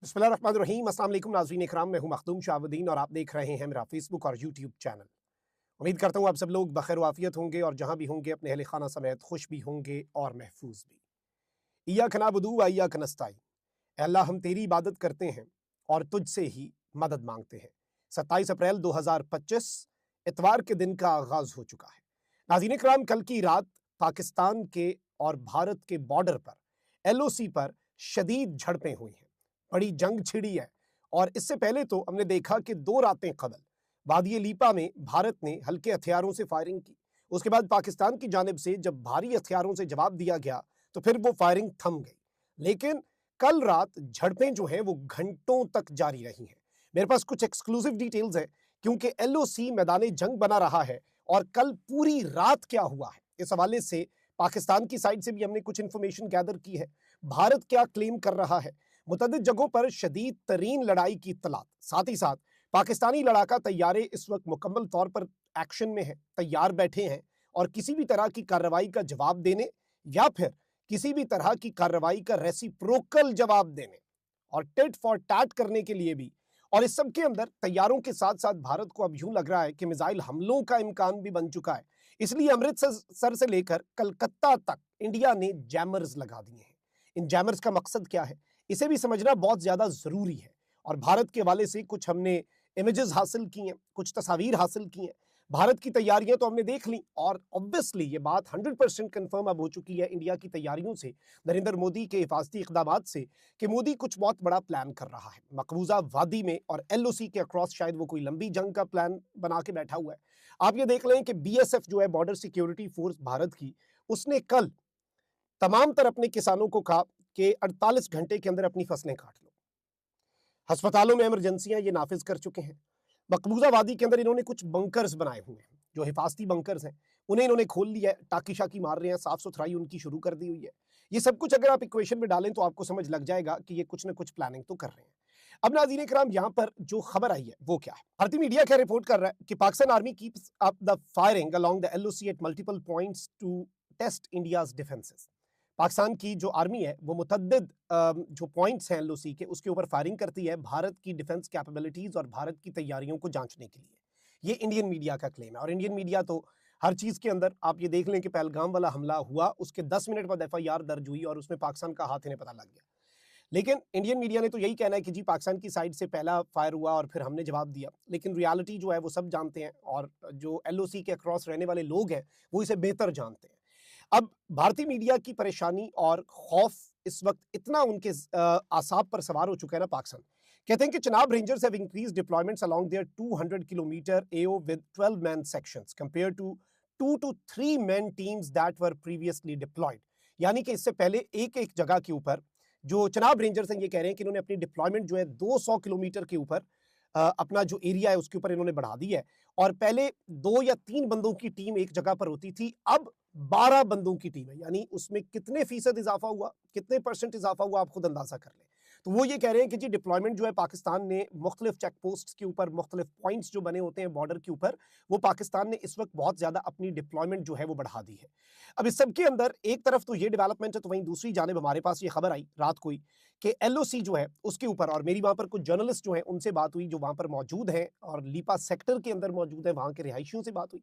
बिस्मिल्लाहिर्रहमानिर्रहीम। अस्सलाम वालेकुम नाज़रीन इकराम, मैं हूं मखदूम शाहबुद्दीन और आप देख रहे हैं मेरा फेसबुक और यूट्यूब चैनल। उम्मीद करता हूं आप सब लोग बखैर वाफियत होंगे और जहां भी होंगे अपने अहले खाना समेत खुश भी होंगे और महफूज भी। इय्याक नअबुदु व इय्याक नस्तईन। अल्लाह, हम तेरी इबादत करते हैं और तुझसे ही मदद मांगते हैं। 27 अप्रैल 2025 इतवार के दिन का आगाज हो चुका है। नाज़रीन इकराम, कल की रात पाकिस्तान के और भारत के बॉर्डर पर LOC पर शदीद झड़पें हुई हैं, बड़ी जंग छिड़ी है। और इससे पहले तो हमने देखा कि 2 रातें कबल वादी लीपा में भारत ने हल्के हथियारों से फायरिंग की। उसके बाद पाकिस्तान की जानिब से जब भारी हथियारों से जवाब दिया गया तो फिर वो फायरिंग थम गई। लेकिन कल रात झड़पें जो हैं वो घंटों तक जारी रही हैं। मेरे पास कुछ एक्सक्लूसिव डिटेल्स हैं क्योंकि LOC मैदान जंग बना रहा है और कल पूरी रात क्या हुआ है इस हवाले से पाकिस्तान की साइड से भी हमने कुछ इंफॉर्मेशन गैदर की है। भारत क्या क्लेम कर रहा है, मुतअद्दिद जगहों पर शदीद तरीन लड़ाई की इत्तलात। साथ ही साथ पाकिस्तानी लड़ाका तैयारे इस वक्त मुकम्मल तौर पर एक्शन में हैं, तैयार बैठे हैं और किसी भी तरह की कार्रवाई का जवाब देने या फिर किसी भी तरह की कार्रवाई का रेसिप्रोकल जवाब देने और टिट फॉर टैट करने के लिए भी। और इस सब के अंदर तैयारों के साथ साथ भारत को अब यूं लग रहा है कि मिसाइल हमलों का इम्कान भी बन चुका है। इसलिए अमृतसर से लेकर कलकत्ता तक इंडिया ने जैमर्स लगा दिए हैं। इन जैमर्स का मकसद क्या है, इसे भी समझना बहुत ज्यादा जरूरी है। और भारत के हवाले से कुछ हमने इमेजेस हासिल की हैं, कुछ तस्वीर हासिल की हैं। भारत की तैयारियां तो हमने देख ली और ऑब्वियसली ये बात 100% कंफर्म अब हो चुकी है इंडिया की तैयारियों से, नरेंद्र मोदी के हिफाजती इकदामात से, कि मोदी कुछ बहुत बड़ा प्लान कर रहा है मकबूजा वादी में और LOC के अक्रॉस। शायद वो कोई लंबी जंग का प्लान बना के बैठा हुआ है। आप ये देख लें कि BSF जो है, बॉर्डर सिक्योरिटी फोर्स भारत की, उसने कल तमाम तर अपने किसानों को कहा कि 48 घंटे के अंदर अपनी फसलें काट लो। अस्पतालों में इमरजेंसियां ये नाफिज कर चुके हैं। मकबूजा वादी के अंदर इन्होंने कुछ बंकर्स बनाए हुए हैं, जो हिफाजती बंकर्स हैं, उन्हें इन्होंने खोल लिया है, टाकी शाकी मार रहे हैं, साफ सुथराई उनकी शुरू कर दी हुई है। ये सब कुछ अगर आप इक्वेशन में डालें तो आपको समझ लग जाएगा कि ये कुछ ना कुछ प्लानिंग तो कर रहे हैं। अब नाज़रीन कराम, यहां पर जो खबर आई है वो क्या है। भारतीय मीडिया क्या रिपोर्ट कर रहा है कि Pakistan army keeps up the firing along the LOC at multiple points to test India's defences. Pakistan की जो आर्मी है वो मुतअद्दिद जो पॉइंट्स हैं LOC के, उसके ऊपर फायरिंग करती है भारत की डिफेंस कैपेबिलिटीज और भारत की तैयारियों को जांचने के लिए। ये इंडियन मीडिया का क्लेम है और इंडियन मीडिया तो हर चीज के अंदर, आप ये देख लें कि पहलगाम वाला हमला हुआ, उसके 10 मिनट बाद FIR दर्ज हुई और उसमें पाकिस्तान का हाथ इन्हें पता लग गया। लेकिन इंडियन मीडिया ने तो यही कहना है कि जी पाकिस्तान की साइड से पहला फायर हुआ और फिर हमने जवाब दिया। लेकिन रियलिटी जो है वो सब जानते हैं और जो LOC के अक्रॉस रहने वाले लोग हैं वो इसे बेहतर जानते हैं। अब भारतीय मीडिया की परेशानी और खौफ इस वक्त इतना उनके आसाब पर सवार हो चुका है ना। पाकिस्तान कहते हैं कि Chenab rangers have increased deployments along their 200 kilometre AO with 12 man sections compare to 2 to 3 man teams that were previously deployed. यानी कि इससे पहले एक एक जगह के ऊपर जो चनाब रेंजर्स हैं ये कह रहे हैं कि इन्होंने अपनी डिप्लॉयमेंट जो है 200 किलोमीटर के ऊपर अपना जो एरिया है उसके ऊपर इन्होंने बढ़ा दी है। और पहले 2 या 3 बंदों की टीम एक जगह पर होती थी, अब 12 बंदों की टीम है। यानी उसमें कितने फीसद इजाफा हुआ, कितने परसेंट इजाफा हुआ, आप खुद अंदाजा कर लें। तो वो ये कह रहे हैं कि जी डिप्लॉयमेंट जो है पाकिस्तान ने मुख्तलिफ चेक पोस्ट के ऊपर, मुख्तलिफ पॉइंट्स जो बने होते हैं बॉर्डर के ऊपर, वो पाकिस्तान ने इस वक्त बहुत ज्यादा अपनी डिप्लॉयमेंट जो है वो बढ़ा दी है। अब इस सब के अंदर एक तरफ तो ये डेवलपमेंट है, तो वहीं दूसरी जानिब हमारे पास ये खबर आई रात को ही कि LOC जो है उसके ऊपर, और मेरी वहां पर कुछ जर्नलिस्ट जो है उनसे बात हुई जो वहां पर मौजूद है और लीपा सेक्टर के अंदर मौजूद है, वहां के रिहायशियों से बात हुई।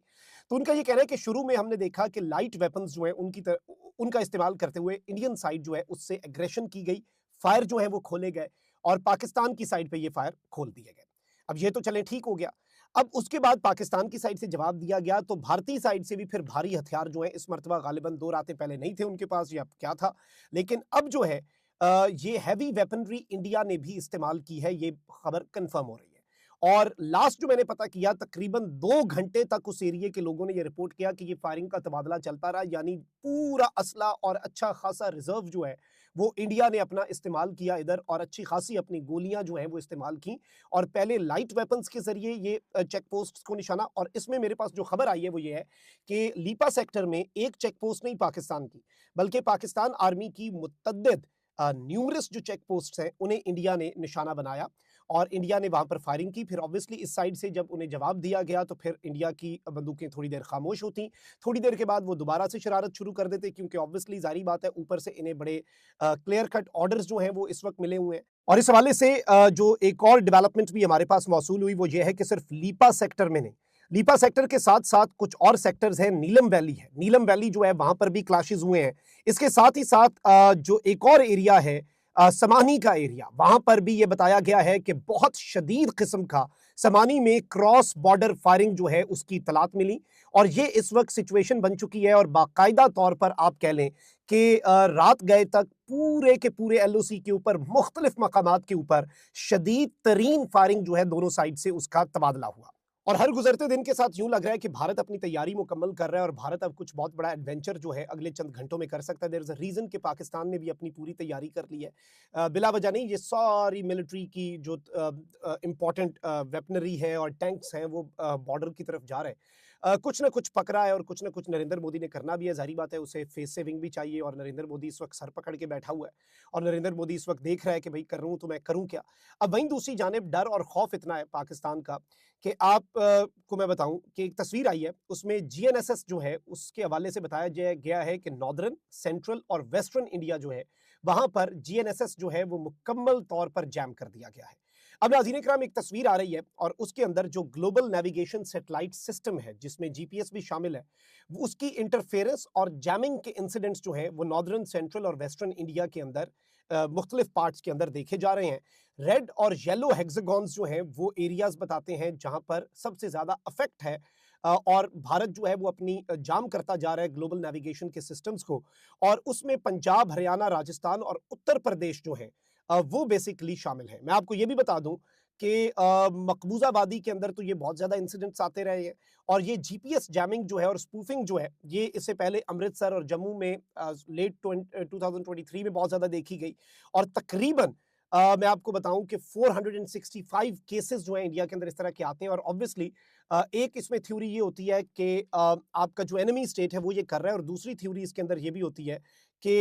तो उनका ये कहना है कि शुरू में हमने देखा कि लाइट वेपन्स जो है उनका इस्तेमाल करते हुए इंडियन साइड जो है उससे एग्रेशन की गई, फायर जो है वो खोले गए और पाकिस्तान की साइड पे ये फायर खोल दिए गए। अब ये तो चले ठीक हो गया। अब उसके बाद पाकिस्तान की साइड से जवाब दिया गया तो भारतीय साइड से भी फिर भारी हथियार जो है इस मर्तबा गालिबन 2 रातें पहले नहीं थे उनके पास, या क्या था, लेकिन अब जो है ये हैवी वेपनरी इंडिया ने भी इस्तेमाल की है, ये खबर कंफर्म हो रही है। और लास्ट जो मैंने पता किया तकरीबन 2 घंटे तक उस एरिया के लोगों ने ये रिपोर्ट किया कि ये फायरिंग का तबादला चलता रहा, यानी पूरा असला और अच्छा खासा रिजर्व जो है वो इंडिया ने अपना इस्तेमाल किया इधर और अच्छी खासी अपनी गोलियां जो हैं वो इस्तेमाल की और पहले लाइट वेपन्स के जरिए ये चेक पोस्ट को निशाना। और इसमें मेरे पास जो खबर आई है वो ये है कि लीपा सेक्टर में एक चेक पोस्ट नहीं पाकिस्तान की, बल्कि पाकिस्तान आर्मी की मुतअद्दिद न्यूमरस जो चेक पोस्ट हैं उन्हें इंडिया ने निशाना बनाया और इंडिया ने वहां पर फायरिंग की। फिर ऑब्वियसली इस साइड से जब उन्हें जवाब दिया गया तो फिर इंडिया की बंदूकें थोड़ी देर खामोश होती, थोड़ी देर के बाद वो दोबारा से शरारत शुरू कर देते, क्योंकि ऑब्वियसली जारी बात है ऊपर से इन्हें बड़े क्लियर कट ऑर्डर्स जो हैं वो इस वक्त मिले हुए हैं। और इस हवाले से जो एक और डेवलपमेंट भी हमारे पास मौसूल हुई वो ये है कि सिर्फ लीपा सेक्टर में नहीं, लीपा सेक्टर के साथ साथ कुछ और सेक्टर्स हैं, नीलम वैली है, नीलम वैली जो है वहां पर भी क्लैशेस हुए हैं। इसके साथ ही साथ जो एक और एरिया है समानी का एरिया, वहां पर भी ये बताया गया है कि बहुत शदीद किस्म का समानी में क्रॉस बॉर्डर फायरिंग जो है उसकी इतलात मिली और ये इस वक्त सिचुएशन बन चुकी है और बाकायदा तौर पर आप कह लें कि रात गए तक पूरे के पूरे एलओसी के ऊपर मुख्तलिफ मकामात के ऊपर शदीद तरीन फायरिंग जो है दोनों साइड से उसका तबादला हुआ। और हर गुजरते दिन के साथ यूं लग रहा है कि भारत अपनी तैयारी मुकम्मल कर रहा है और भारत अब कुछ बहुत बड़ा एडवेंचर जो है अगले चंद घंटों में कर सकता है। देयर इज अ रीजन कि पाकिस्तान ने भी अपनी पूरी तैयारी कर ली है। बिला वजह नहीं, ये सारी मिलिट्री की जो इंपॉर्टेंट वेपनरी है और टैंक्स हैं वो बॉर्डर की तरफ जा रहे हैं। कुछ ना कुछ पकड़ा है और कुछ ना कुछ नरेंद्र मोदी ने करना भी है, जाहिर बात है उसे फेस सेविंग भी चाहिए और नरेंद्र मोदी इस वक्त सर पकड़ के बैठा हुआ है और नरेंद्र मोदी इस वक्त देख रहा है कि भाई कर रहा हूं तो मैं करूं क्या। अब वहीं दूसरी जानिब डर और खौफ इतना है पाकिस्तान का कि आप को मैं बताऊं कि एक तस्वीर आई है उसमें जीएनएसएस जो है उसके हवाले से बताया गया है कि नॉर्दर्न, सेंट्रल और वेस्टर्न इंडिया जो है वहां पर जीएनएसएस जो है वो मुकम्मल तौर पर जैम कर दिया गया है। अब नाज़रीन इकराम एक तस्वीर आ रही है और उसके अंदर जो ग्लोबल नेविगेशन सैटेलाइट सिस्टम है जिसमें जीपीएस भी शामिल है, उसकी इंटरफेरेंस और जैमिंग के इंसिडेंट्स जो हैं वो नॉर्दर्न, सेंट्रल और वेस्टर्न इंडिया के अंदर मुख्तलिफ पार्ट्स के अंदर देखे जा रहे हैं। रेड और येलो हेक्सागॉन्स जो हैं वो एरियाज बताते हैं जहां पर सबसे ज्यादा अफेक्ट है और भारत जो है वो अपनी जाम करता जा रहा है ग्लोबल नेविगेशन के सिस्टम्स को और उसमें पंजाब, हरियाणा, राजस्थान और उत्तर प्रदेश जो है वो बेसिकली शामिल है। मैं आपको ये भी बता दूं कि मकबूजा वादी के अंदर तो ये बहुत ज्यादा इंसिडेंट्स आते रहे हैं और ये जीपीएस जैमिंग जो है और स्पूफिंग जो है ये इससे पहले अमृतसर और जम्मू में लेट 2023 में बहुत ज्यादा देखी गई और तकरीबन मैं आपको बताऊं कि 465 केसेस जो है इंडिया के अंदर इस तरह के आते हैं और ऑब्वियसली एक इसमें थ्योरी ये होती है कि आपका जो एनिमी स्टेट है वो ये कर रहा है और दूसरी थ्योरी इसके अंदर ये भी होती है कि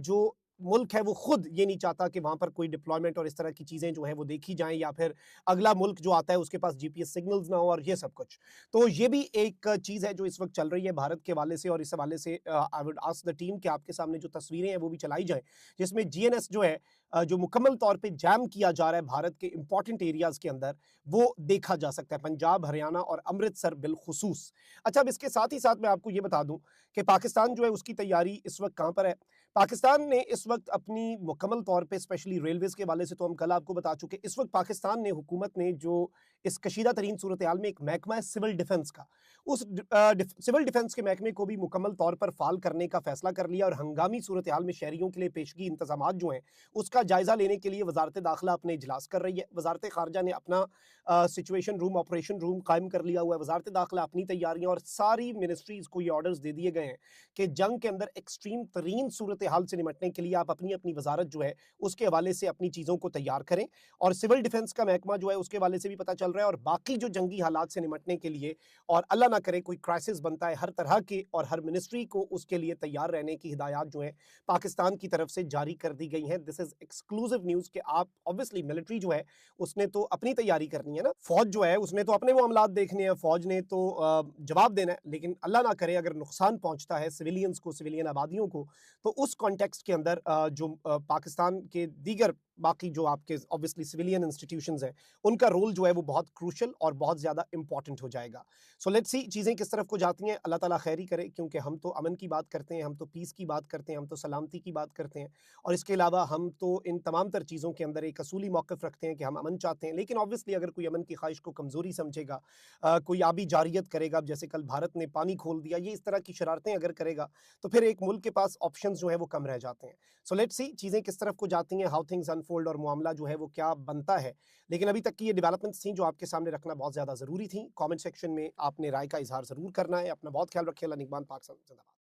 जो मुल्क है वो खुद ये नहीं चाहता कि वहां पर कोई डिप्लॉयमेंट और इस तरह की चीजें जो हैं वो देखी जाएं या फिर अगला मुल्क जो आता है उसके पास जीपीएस सिग्नल्स ना हो और ये सब कुछ। तो ये भी एक चीज है जो इस वक्त चल रही है भारत के हवाले से और इस हवाले से I would ask the team कि आपके सामने जो तस्वीरें हैं वो भी चलाई जाए जिसमें जीएनएस जो है जो मुकम्मल तौर पे जैम किया जा रहा है भारत के इंपॉर्टेंट एरियाज के अंदर वो देखा जा सकता है, पंजाब, हरियाणा और अमृतसर बिलखुसूस। अच्छा, अब इसके साथ ही साथ मैं आपको ये बता दूं कि पाकिस्तान जो है उसकी तैयारी इस वक्त कहां पर है। पाकिस्तान ने इस वक्त अपनी मुकम्मल तौर पे स्पेशली रेलवेज के वाले से तो हम कल आपको बता चुके, इस वक्त पाकिस्तान ने हुकूमत ने जो इस कशीदा तरीन सूरत हाल में एक महकमा है सिविल डिफेंस का, उस सिविल डिफेंस के महकमे को भी मुकम्मल तौर पर फाल करने का फैसला कर लिया और हंगामी सूरत हाल में शहरियों के लिए पेशगी इंतजाम जो हैं उसका जायजा लेने के लिए वजारत दाखिला अपने इजलास कर रही है। वजारत खारजा ने अपना सिचुएशन रूम, ऑपरेशन रूम कायम कर लिया हुआ है। वजारत दाखिला अपनी तैयारियां और सारी मिनिस्ट्रीज को ये ऑर्डर्स दे दिए गए हैं कि जंग के अंदर एक्सट्रीम तरीन सूरत हाल से निपटने के लिए आप अपनी अपनी वजारत जो है उसके हवाले से अपनी चीज़ों को तैयार करें और सिविल डिफेंस का महकमा जो है उसके हवाले से भी पता चल रहा है और बाकी जो जंगी हालात से निपटने के लिए और अल्लाह ना करे कोई क्राइसिस बनता है हर तरह के और हर मिनिस्ट्री को उसके लिए तैयार रहने की हिदायत जो है पाकिस्तान की तरफ से जारी कर दी गई हैं। दिस इज एक्सक्लूसिव न्यूज़ कि आप ऑब्वियसली मिलिट्री जो है उसने तो अपनी तैयारी करनी है ना, फौज जो है उसने तो अपने मामलात देखने हैं, फौज ने तो जवाब देना है, लेकिन अल्लाह ना करे अगर नुकसान पहुंचता है सिविलियंस को, सिविलियन आबादियों को, तो उस कॉन्टेक्स्ट के अंदर जो पाकिस्तान के दीगर बाकी जो आपके ऑब्वियसली सिविलियन इंस्टीट्यूशंस हैं उनका रोल जो है वो बहुत क्रूशल और बहुत ज़्यादा इंपॉर्टेंट हो जाएगा। सो लेट्स सी चीज़ें किस तरफ को जाती हैं। अल्लाह ताला खैर ही करे क्योंकि हम तो अमन की बात करते हैं, हम तो पीस की बात करते हैं, हम तो सलामती की बात करते हैं और इसके अलावा हम तो इन तमाम तर चीज़ों के अंदर एक असूली मौक़िफ़ रखते हैं कि हम अमन चाहते हैं। लेकिन ऑब्वियसली अगर कोई अमन की ख्वाहिश को कमज़ोरी समझेगा, कोई आबी जारियत करेगा, जैसे कल भारत ने पानी खोल दिया, ये इस तरह की शरारतें अगर करेगा तो फिर एक मुल्क के पास ऑप्शंस जो है वो कम रह जाते हैं। सो लेट्स सी चीज़ें किस तरफ को जाती हैं, हाउ थिंग्स अनफोल्ड और मामला जो है वो क्या बनता है। लेकिन अभी तक की ये डेवलपमेंट्स थी जो आपके सामने रखना बहुत ज़्यादा ज़रूरी थी। कमेंट सेक्शन में आपने राय का इजहार ज़रूर करना है। अपना बहुत ख्याल रखिए। अल्लाह निगहबान, पाक जिंदाबाद।